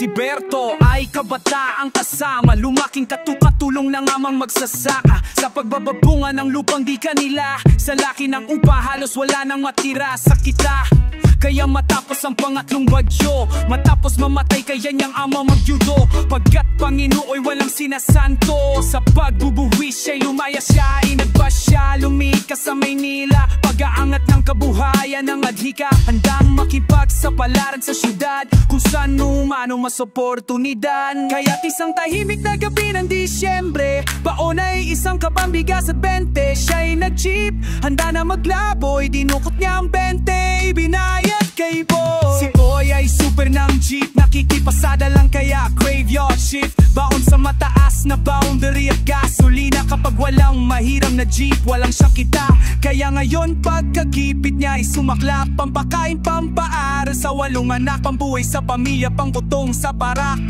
Tiberto ay kabataang kasama, lumaking katukatulong na ngamang magsasaka sa pagbababunga ng lupang di kanila. Sa laki ng upa halos wala nang matira sa kita. Kaya matapos ang pangatlong bagyo, matapos mamatay kaya niyang ama magjudo. Pagkat Panginooy walang sinasanto, sa pagbubuwis siya'y lumaya siya, inagba siya, lumikas sa Maynila. Pag-aangat ng kabuhayan ng adhika, handang makipagsapalaran sa syudad kung saan umano mas oportunidad. Kaya't isang tahimik na gabi ng Disyembre, baon ay isang kapambigas at 20. Siya'y nag-jeep, handa na maglaboy, dinukot niya ang 20, ibinayad kay Boy. Si Boy ay super ng jeep, nakikipasada lang kaya graveyard shift. Baon sa mataas na boundary at gasolina, kapag walang mahiram na jeep, walang siyang kita. Kaya ngayon pagkagipit niya ay sumaklap, pampakain, pampaaral sa 8 anak, pambuhay sa pamilya, pangkutong sa parak.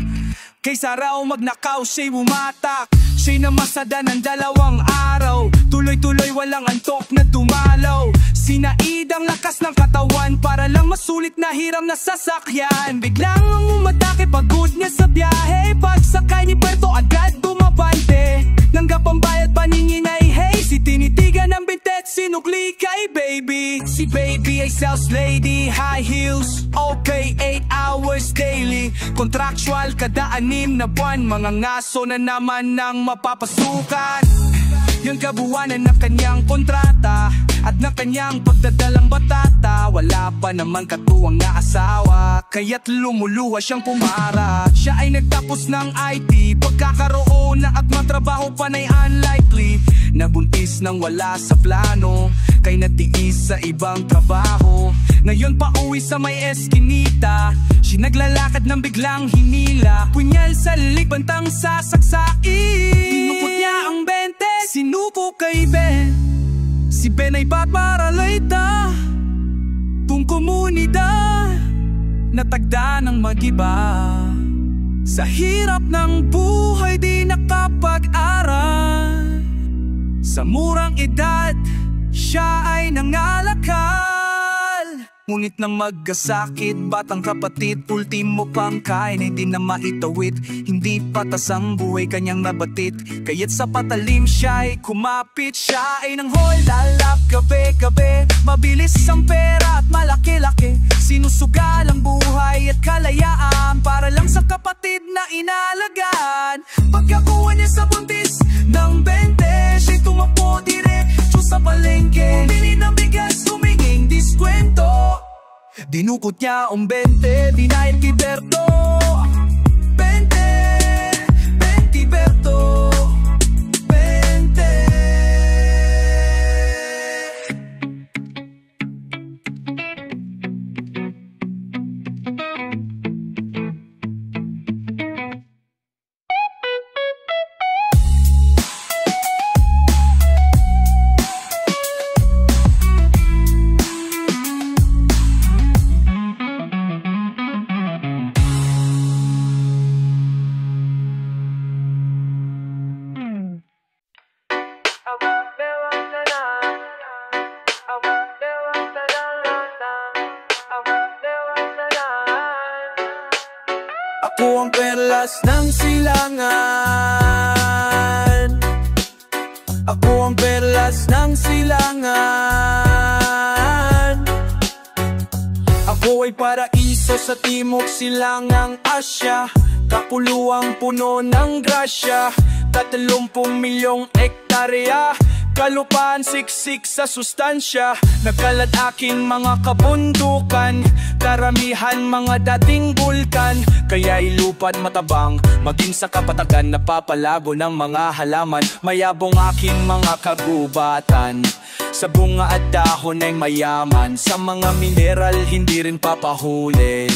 Kaysa raw magnakaw siya'y bumatak, siya'y namasada ng 2 araw. Tuloy-tuloy walang antok na dumalaw, sinaid ang lakas ng katawan para lang masulit na hiram na sasakyan. Biglang umatake, pagod niya sa biyahe, pagsakay ni Berto agad bumabante. Nanggap ang bayad, paningin ay hey, si tinitigan ng bintet, sinukli kay baby. Si baby ay sales lady, high heels, okay 8 hours daily. Contractual kada 6 na buwan, mga ngaso na naman ng mapapasukan. Yung kabuwanan ng kanyang kontrata at ng kanyang pagdadalang batata, wala pa naman katuwang na asawa, kaya't lumuluha siyang pumara. Siya ay nagtapos ng IT, pagkakaroon na at matrabaho pa na'y unlikely. Nabuntis nang wala sa plano, kay natiis sa ibang trabaho. Ngayon pa uwi sa may eskinita, siya naglalakad ng biglang hinila. Punyal sa liig, bantang sasaksain, dinukot niya ang 20, sinuko kay Ben. Si Ben ay paparalita, kung komunidad natagda ng mag-iba. Sa hirap ng buhay di nakapag-aral, sa murang edad siya ay nangalakal. Ngunit nang magkasakit, batang kapatid, ultimo pang kain ay di na maitawid. Hindi patas ang buhay kanyang nabatit, kaya't sa patalim siya'y kumapit. Siya ay nanghoy lalap gabi-gabi, mabilis ang pera at malaki-laki. Sinusugal ang buhay at kalayaan para lang sa kapatid na inalagaan. Pagkakuha niya sa buntis ng 20, siya'y tumapo diretso sa palengke. Bumili ng bigas, huminging diskwento, dinukot niya ang 20, dinayad kay Berto. 20, 20 Berto, 20. Ako ang perlas ng silangan, ako ang perlas ng silangan. Ako ay paraiso sa timog silangang Asya, kapuluang puno ng grasya, 30 milyong hektarya, kalupaan siksik sa sustansya. Nagkalat aking mga kabundukan, karamihan mga dating bulkan. Kaya ilupad matabang, maging sa kapatagan, napapalago ng mga halaman. Mayabong aking mga kagubatan, sa bunga at dahon ay mayaman. Sa mga mineral hindi rin papahuli,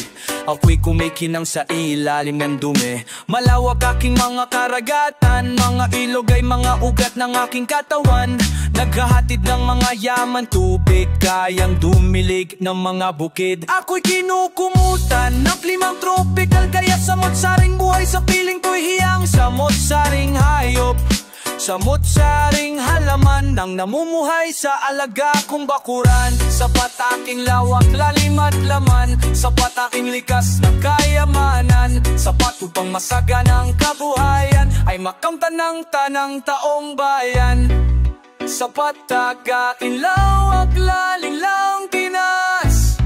ako'y kumikinang sa ilalim ng dumi. Malawak aking mga karagatan, mga ilog ay mga ugat ng aking katawan. Naghahatid ng mga yaman, tubig, kayang dumilig ng mga bukid. Ako'y kinukumutan ng klimang tropical, kaya samot-saring buhay sa piling ko'y hiyang samot-saring hayop. samut-saring halaman nang namumuhay sa alaga kong bakuran. Sapat aking lawak, lalim at laman, sapat aking likas na kayamanan, sapat upang masaganang kabuhayan ay makamtan ng tanang taong bayan. Sapat aking lawak, lalim lang Pinas,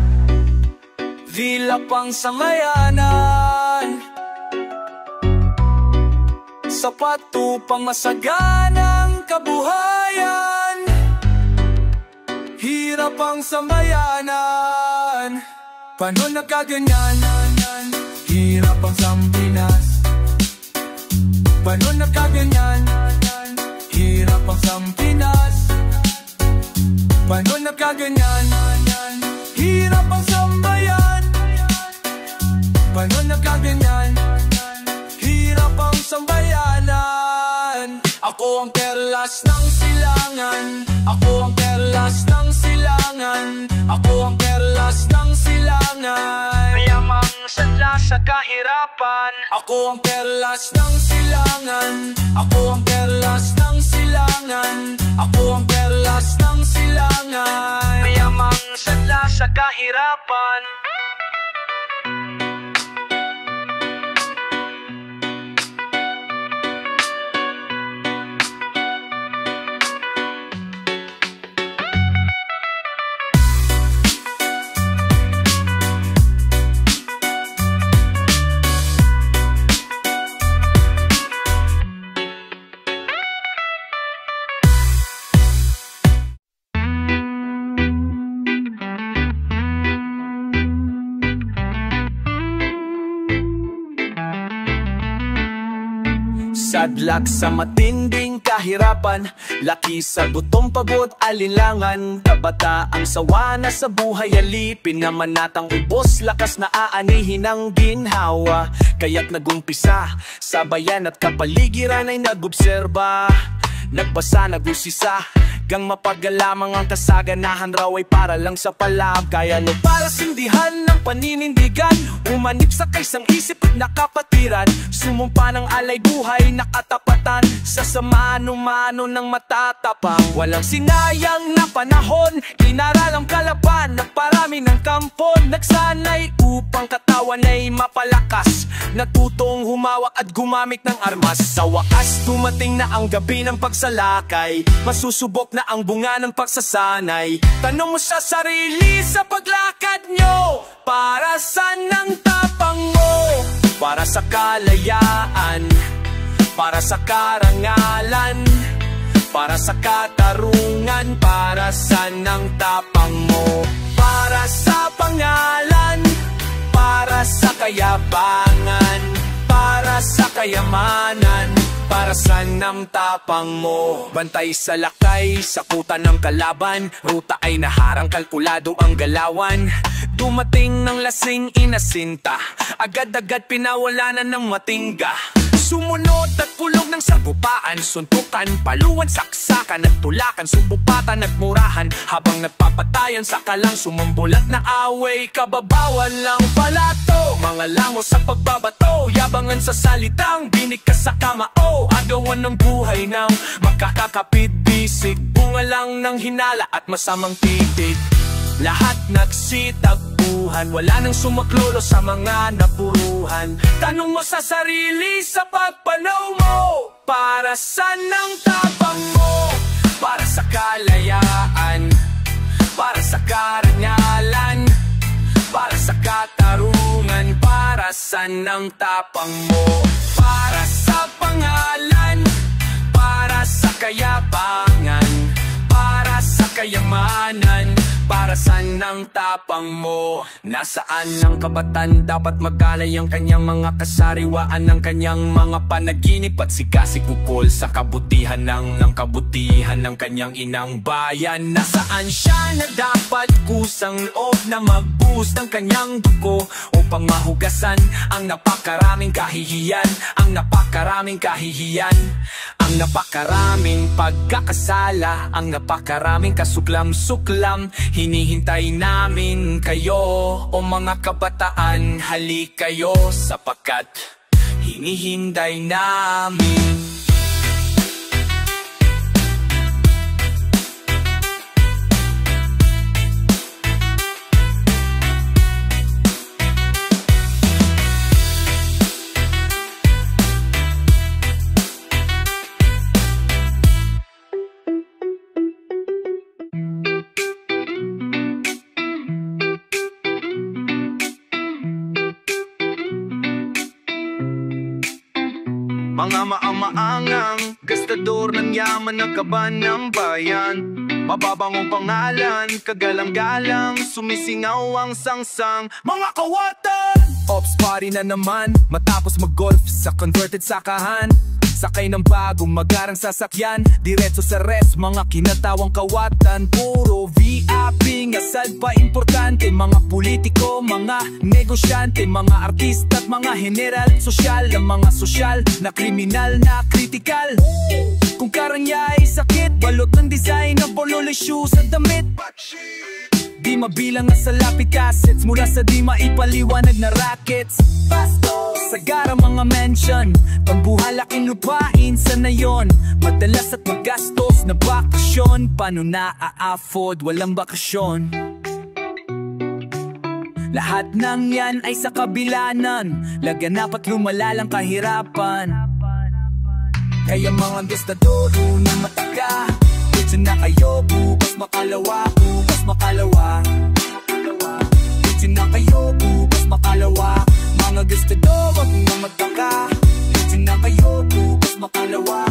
dila pang samayanan, sapat upang masaganang kabuhayan, hirap ang sambayanan. Paano nagkaganyan? Hirap ang Sampinas. Paano nagkaganyan? Hirap ang Sampinas. Paano nagkaganyan? Hirap ang sambayan. Paano nagkaganyan? Hirap ang sambayanan. Ako ang perlas ng silangan, ako ang perlas ng silangan, ako ang perlas ng silangan. Mayamang sadla sa kahirapan, ako ang perlas ng silangan, ako ang perlas ng silangan, ako ang perlas ng silangan. Mayamang sadla sa kahirapan. Sadlak sa matinding kahirapan, laki sa gutong pagod alinlangan. Kabataang sawa na sa buhay alipin, naman natang ubos lakas na aanihin ng ginhawa. Kaya't nagumpisa sa bayan at kapaligiran ay nag-obserba, nagbasa, nag-usisa, gang mapagalamang ang kasaganahan raw ay para lang sa palab. Kaya no para sindihan ng paninindigan, umanip sa kaisang isip at nakapatiran, sumumpa ng alay buhay nakatapatan, sa samano-mano ng matatapang. Walang sinayang na panahon, inaralang kalaban, nagparami ng kampon, nagsanay upang katawan ay mapalakas, natutong humawak at gumamit ng armas. Sa wakas dumating na ang gabi ng pagsalakay, masusubok na ang bunga ng pagsasanay. Tanong mo sa sarili sa paglakad nyo, para saan ang tapang mo? Para sa kalayaan, para sa karangalan, para sa katarungan. Para saan ang tapang mo? Para sa pangalan, para sa kayabangan, para sa kayamanan. Para saan ang tapang mo? Bantay sa lakay, sakutan ng kalaban, ruta ay naharang, kalkulado ang galawan. Dumating ng lasing inasinta, agad-agad pinawalanan ng matingga. Sumunod at pulog ng sagupaan, suntukan, paluan, saksakan at tulakan, subupatan at murahan, habang nagpapatayan sa kalang sumambulat na away. Kababawan lang palato, mga lango sa pagbabato, yabangan sa salitang binikas sa kamao, agawan ng buhay ng makakakapit bisig, bunga lang ng hinala at masamang titig. Lahat nagsitagpuhan, wala nang sumaklolo sa mga napuruhan. Tanong mo sa sarili sa pagpanaw mo, para saan ang tapang mo? Para sa kalayaan, para sa karangalan, para sa katarungan. Para saan ang tapang mo? Para sa pangalan, para sa kayabangan, para sa kayamanan. Para saan ang tapang mo? Nasaan ang kabatan? Dapat magkalay ang kanyang mga kasariwaan, ng kanyang mga panaginip at sigasikukol sa kabutihan ng kabutihan ng kanyang inang bayan. Nasaan siya na dapat kusang loob na magbuhos ng kanyang dugo upang mahugasan ang napakaraming kahihiyan, ang napakaraming kahihiyan, ang napakaraming pagkakasala, ang napakaraming kasuklam-suklam. Hinihintay namin kayo, o mga kabataan, halik kayo sapagkat hinihintay namin. maangang gastador ng yaman ng kaban ng bayan. Mababangong pangalan, kagalang-galang, sumisingaw ang sangsang mga kawatan. Ops party na naman, matapos mag-golf sa converted sakahan. Sakay ng bagong magarang sasakyan, diretso sa rest, mga kinatawang kawatan. Puro VIP, ngasal pa importante, mga politiko, mga negosyante, mga artista at mga general. Sosyal, ang mga sosyal na kriminal na kritikal. Kung karanya ay sakit, balot ng design ng bololo shoes at damit. Di mabilang na sa lapit cassettes, mula sa di maipaliwanag na rackets. Sagara mga mansion, pambuhalaking lupain sa nayon. Madalas at magastos na bakasyon, paano na-a-afford, walang bakasyon. Lahat ng yan ay sa kabilanan, laganap at lumalalang kahirapan. Kaya mga gastadoro na mataka, dito na kayo, bukas makalawa, bukas makalawa. Dito na kayo, bukas makalawa. Mga gastador, wag na magtaka, dito na kayo, bukas makalawa.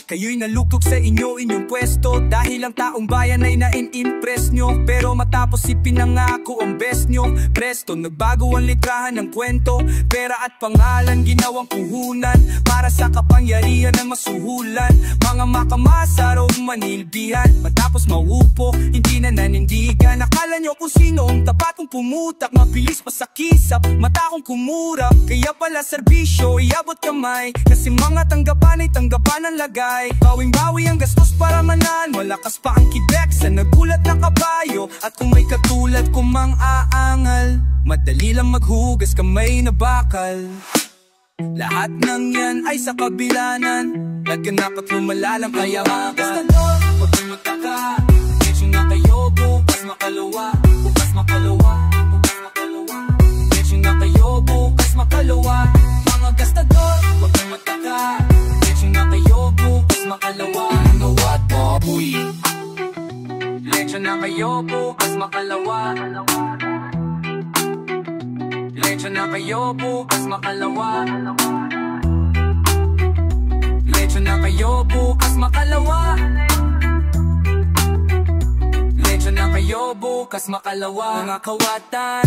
Kayo'y naluktok sa inyong pwesto, dahil ang taong bayan ay na-impress nyo. Pero matapos ipinangako ang best nyo, presto nagbago ang litrahan ng kwento. Pera at pangalan ginawang puhunan, para sa kapangyarihan ng masuhulan. Mga makamasa raw manilbihan, matapos maupo, hindi na nanindigan. Akala nyo kung sino ang tapatong pumutak, mabilis pa sa kisap, mata kong kumura. Kaya pala serbisyo, iabot kamay, kasi mga tanggapan ay tanggapan ng lagay. Bawing-bawi ang gastos para manan, malakas pa ang kibek sa nagulat na kabayo. At kung may katulad kung mang-aangal, madali lang maghugas kamay na bakal. Lahat ng yan ay sa kabilanan, laganap at lumalalang kaya mga gastador, huwag kang magtaka, medyo na kayo, bukas makalawa, bukas makalawa, bukas makalawa. Medyo na kayo, bukas makalawa. Mga gastador, huwag kang magtaka, medyo na kayo, bukas makalawa. Nawat baboy, medyo na kayo, bukas makalawa. Medyo na kayo, bukas makalawa. Medyo na kayo, bukas makalawa. Medyo na kayo, bukas makalawa. Mga kawatan,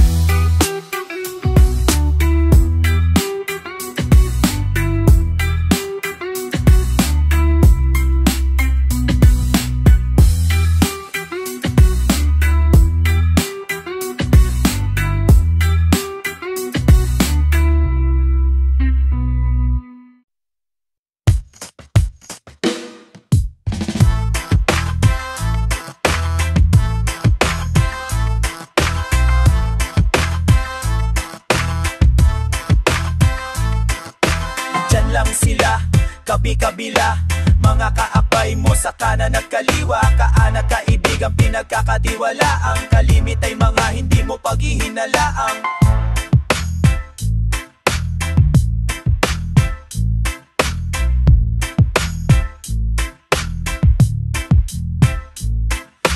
sila, kabi-kabila, mga kaakbay mo sa kanan at kaliwa, kaanak kaibigan pinagkakatiwala. Ang kalimit ay mga hindi mo paghihinalaang.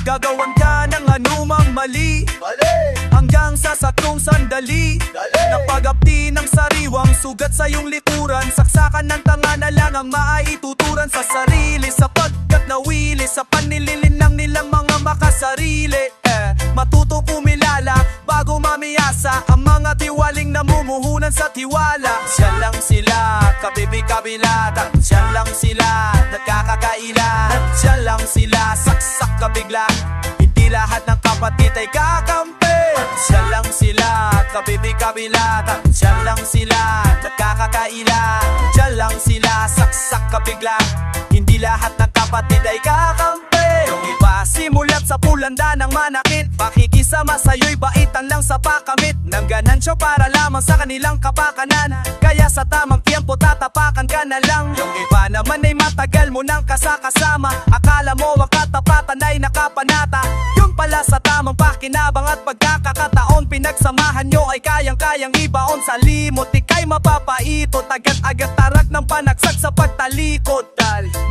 Gagawan ka ng anumang mali, hanggang sa saktong sandali, napag-apti ng sariwang sugat sa iyong likuran. Saksakan ng tanga na lang ang maaituturan sa sarili, sapagkat nawili sa panililin ng nilang mga makasarili. Matuto kumilala bago mamiyasa ang mga tiwaling namumuhunan sa tiwala. Siya lang sila, kabibi-kabila, siya lang sila, nagkakakaila, siya lang sila, saksak kabigla. Hindi lahat ng kapatid ay kakampi. Siya lang sila, kabibi-kabila, siya lang sila, nagkakakaila, siya lang sila, saksak kabigla. Hindi lahat ng kapatid ay kakampi. Yung iba simulat sa pulanda ng manakit, pakikisama sa'yo'y baitan lang sa pakamit ng ganansya para lamang sa kanilang kapakanan. Kaya sa tamang tiempo tatapakan ka na lang. Yung iba naman ay matagal mo nang kasakasama, akala mo ang katapatan ay nakapanata. Yung pala sa tamang pakinabang at pagkakataon, pinagsamahan nyo ay kayang-kayang ibaon sa limot. Ika'y mapapaito, agad-agad tarak ng panagsak sa pagtalikod.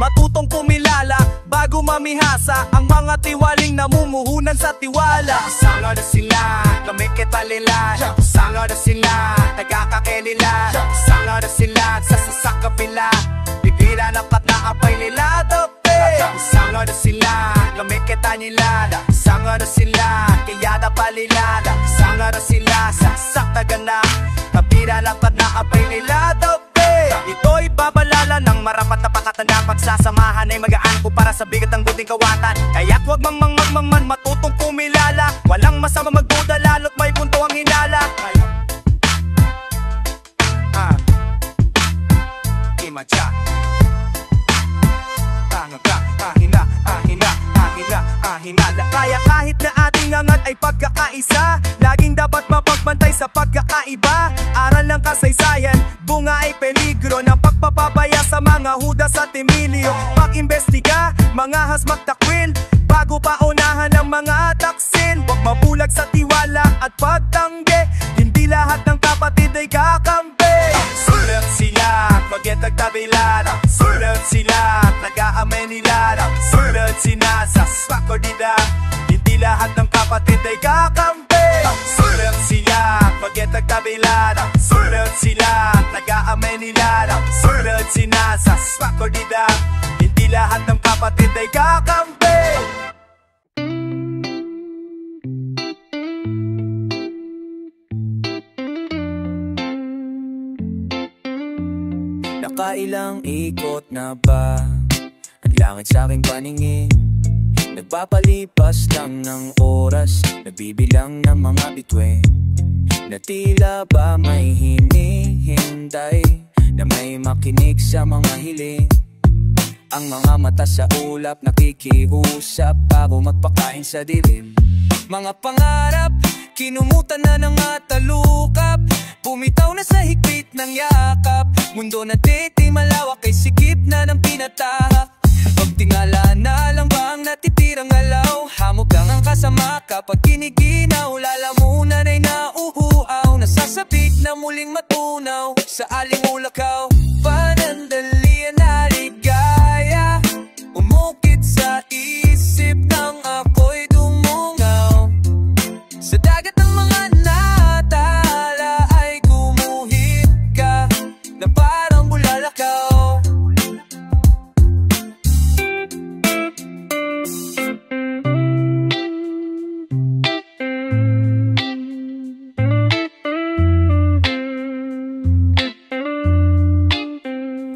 Matutong kumilala bago bago mamihasa ang mga tiwaling namumuhunan sa tiwala. Sanga na sila, kami kita lila. Sanga na sila, nagkakakelila. Sanga na sila, sasasak kapila. Bibira na pat na apay nila tape. Sanga na sila, kami kita nila. Sanga na sila, kaya na palilada. Sanga na sila, sasak tagana. Bibira na pat na apay nila tape. Ito'y babalala ng marapat na pakatanda. Pagsasamahan ay magaan ko para sa bigat ng buting kawatan. Kaya't huwag magmangman, matutong kumilala. Walang masama magduda, lalo't may punto ang hinala. Imadya ahina, ahina, ahina, ahinala. Kaya kahit na ating angat ay pagkakaisa, laging dapat mapagbantay sa pagkakaiba. Aral ng kasaysayan, bunga ay peligro ng pagpapabaya sa mga hudas at emilyo. Pag-imbestiga, mga hasmak takwil, bago pa unahan ng mga taksil. Huwag mabulag sa tiwala at pagtanggi, hindi lahat ng kapatid ay kakampi. Sulat sila, magandang tabilan. Sulat sila, nag-aamay nila. Sulat sila, sa sakordida. Hindi lahat ng kapatid ay kakampi. Sulat sila, magandang tabilan. Sulat sila, nag-aamay nila. Sulat sila, sa sakordida. Hindi lahat ng kapatid ay kakampi. Nakailang ikot na ba ang langit sa aking paningin? Nagpapalipas lang ng oras, nagbibilang ng mga bituin, na tila ba may hinihintay, na may makinig sa mga hiling. Ang mga mata sa ulap nakikiusap bago magpakain sa dilim. Mga pangarap, kinumutan na ng matalukap, bumitaw na sa higpit ng yakap. Mundo na titi malawak ay sikip na ng pinatahak. Pagtingala na lang ba ang natitirang alaw? Hamog lang ang kasama kapag kiniginaw. Lalamunan ay nauuaw, nasasabik na muling matunaw sa aling ulakaw. Panandalian na ligaya, umukit sa isip ng ako'y dumungaw. Sa dagat ng mga natala ay gumuhit ka, na parang bulalakaw.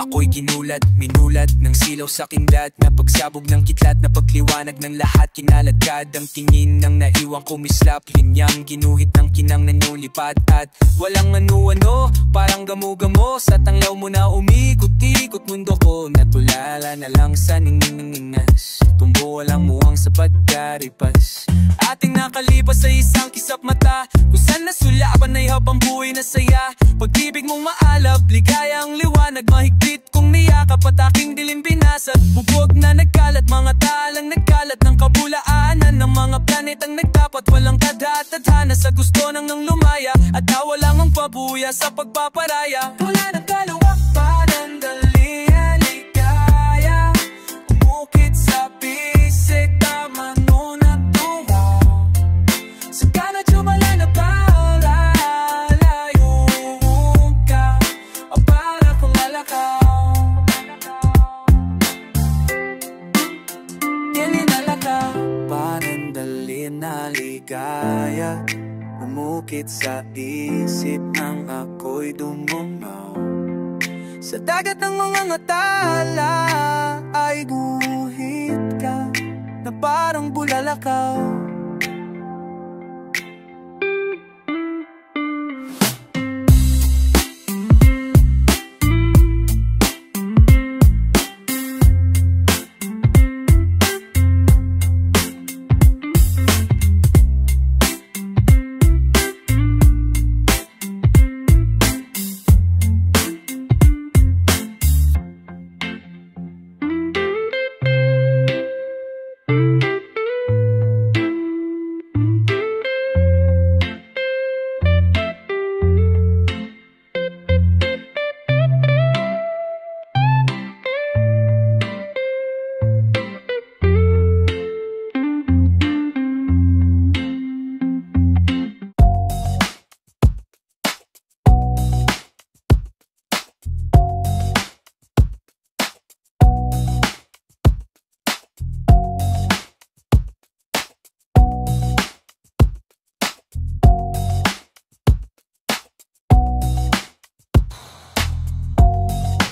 Ako'y ginulat, minulat ng silaw sa kidlat, na pagsabog ng kitlat, na pagliwanag ng lahat. Kinaladkad ang tingin ng naiwang kumislap, linyang ginuhit ng kinang nanyulipat. At walang ano-ano, parang gamo-gamo, sa tanglaw mo na umikot-ikot mundo ko. Natulala na lang sa ningningas, tumbo walang muwang sa pagkaripas. Ating nakalipas sa isang kisap mata, kung saan nasulapan ay habang buhay na saya. Pag-ibig mong maalab, ligaya ang liwanag, mahigpit kong niyakap at aking dilim binasat. Bubog na nagkalat, mga talang nagkalat ng kabulaanan ng mga planetang nagtapat. Walang tadhana sa gusto nang lumaya, at tawa lang ang pabuya sa pagpaparaya. Wala nang kalawak, panandalian, ligaya, umukit sa bisig, tama nun at tungo. Sa kanat yumala na para layong ka, o para kung lalakaw. Panandalian na ligaya, umukit sa isip ng ako'y dumungaw. Sa dagat ng mga ngatala ay guhit ka, na parang bulalakaw.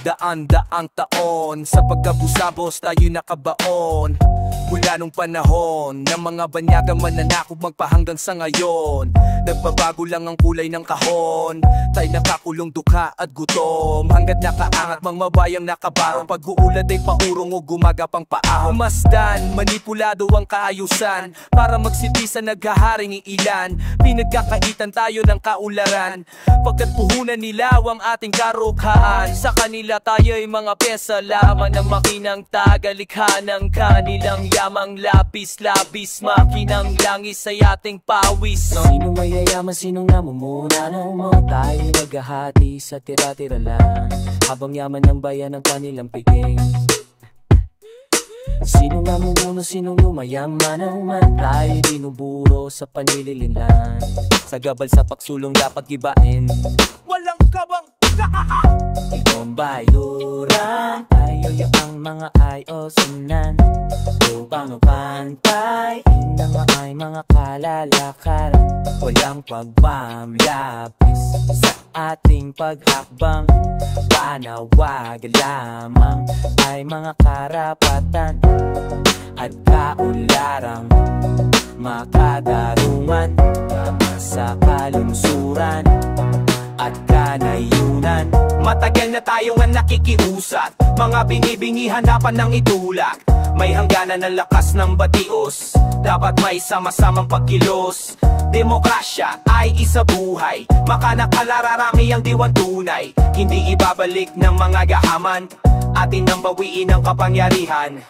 Daan-daang taon sa pagkabusabos tayo nakabaon. Mula nung panahon ng mga banyagang mananakop magpahanggang sa ngayon. Nagbabago lang ang kulay ng kahon. Tayo nakakulong duka at gutom. Hanggat nakaangat mang mabayang nakabarong. Pag-uulad ay paurong o gumagapang paahon. Masdan, manipulado ang kaayusan para magsiti sa naghaharing ilan. Pinagkakaitan tayo ng kaularan pagkat puhunan nilaw ang ating karukhaan. Sa kanila tayo ay mga pyesa lamang ng makinang tagalikha ng kanilang yamang lapis-labis. Makinang langis ay ating pawis. Sinong mayayaman, sinong namumuna na umang tayo naghahati sa tira-tira lang, habang yaman ng bayan ang kanilang piging. Sinong namumuno, sinong lumayaman na uman tayo dinuburo sa panlililan. Sa gabal sa pagsulong dapat gibain, Walang kabang itong bayuran tayo yung ang mga ayosunan upang mapantay na ay mga kalalakaran. Walang pagmamlapis sa ating paghakbang, panawag lamang ay mga karapatan at kaunlarang makadarungan sa kalungsuran at kanayunan. Matagal na tayo nga nakikiusap, mga binibingi hanapan ng itulak. May hangganan ng lakas ng batios, dapat may sama-samang pagkilos. Demokrasya ay isa buhay, makanakararami ang diwan tunay. Hindi ibabalik ng mga gahaman, atin nang bawiin ang kapangyarihan.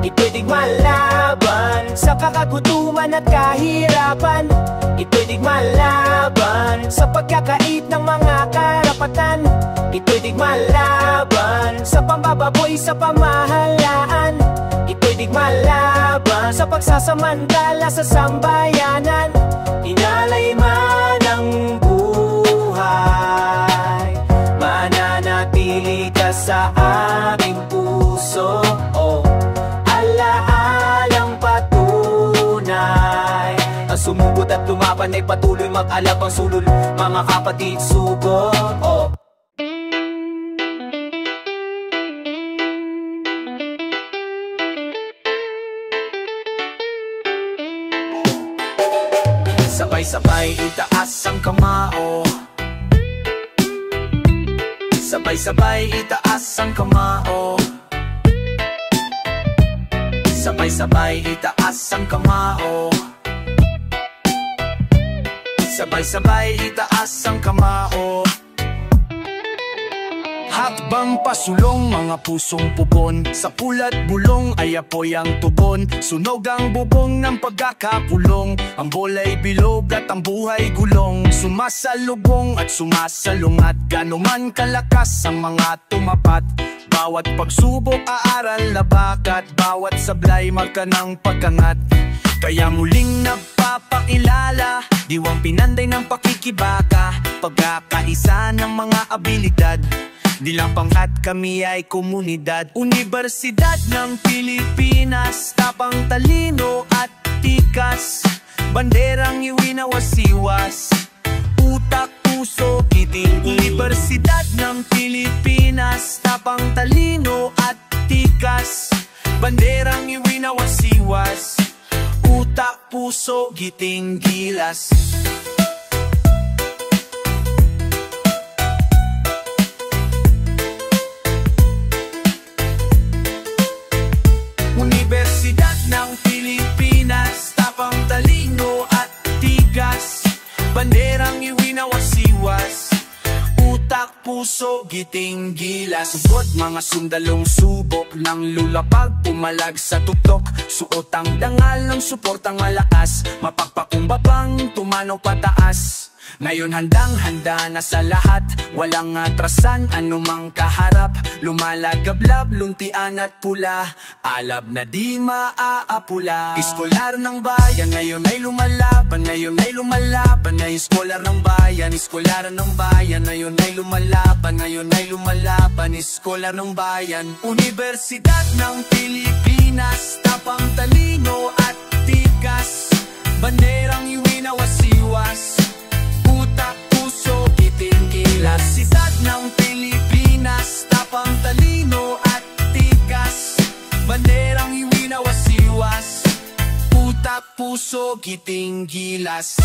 Ito'y digmalaban sa kakagutuman at kahirapan. Ito'y digmalaban sa pagkakait ng mga karapatan. Ito'y digmalaban sa pambababoy sa pamahalaan. Ito'y digmalaban sa pagsasamantala sa sambayanan. Inalay man ang buhay, mananatili ka sa aming puso. Alaalang patunay, ang sumugod at lumaban ay patuloy mag-alab ang sulol. Mga kapatid, sugo. Sabay-sabay itaas ang kamao. Sabay-sabay itaas ang kamao. Sabay-sabay itaas ang kamao. Sabay-sabay itaas ang kamao. Hakbang pasulong mga pusong pupon, sa pulat bulong ay apoy ang tubon. Sunog ang bubong ng pagkakakulong, ang bola'y bilog at ang buhay gulong. Sumasalubong at sumasalungat, ganuman kalakas ang mga tumapat. Bawat pagsubok aaral na bakat, bawat sablay magkanang pagkangat. Kaya muling nagpapakilala, diwang pinanday ng pakikibaka, pagkakaisa ng mga abilidad. Di lang pangkat kami ay komunidad. Universidad ng Pilipinas, tapang talino at tikas, banderang iwinawasiwas, utak, puso, kiting. Universidad ng Pilipinas, tapang talino at tikas, banderang iwinawasiwas, utak, puso, giting, gilas. Universidad ng Pilipinas, tapang talino at tigas, banderang iwinawasiwas, utak, puso, giting, gilas. Sugot mga sundalong subok ng lulapag, pumalag sa tuktok, suot ang dangal ng suportang malakas, mapagpakumbabang tumanaw pataas. Ngayon handang-handa na sa lahat, walang atrasan, anumang kaharap. Lumalagablab, luntian at pula, alab na di maaapula. Iskolar ng bayan, ngayon ay lumalaban, ngayon ay lumalaban. Ay iskolar ng bayan, iskolar ng bayan, ngayon ay lumalaban, ngayon ay lumalaban. Iskolar ng bayan. Universidad ng Pilipinas, tapang talino at tikas, banderang iwinawasiwas, utak, puso, giting, gilas. Universidad ng Pilipinas, tapang utak, puso, giting, gilas.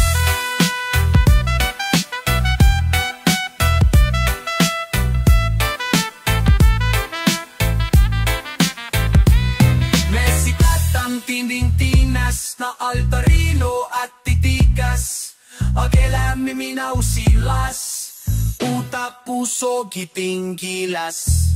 May sikat ang tinding tinas na altarino at titigas. Agela miminaw silas, utak, puso, giting, gilas.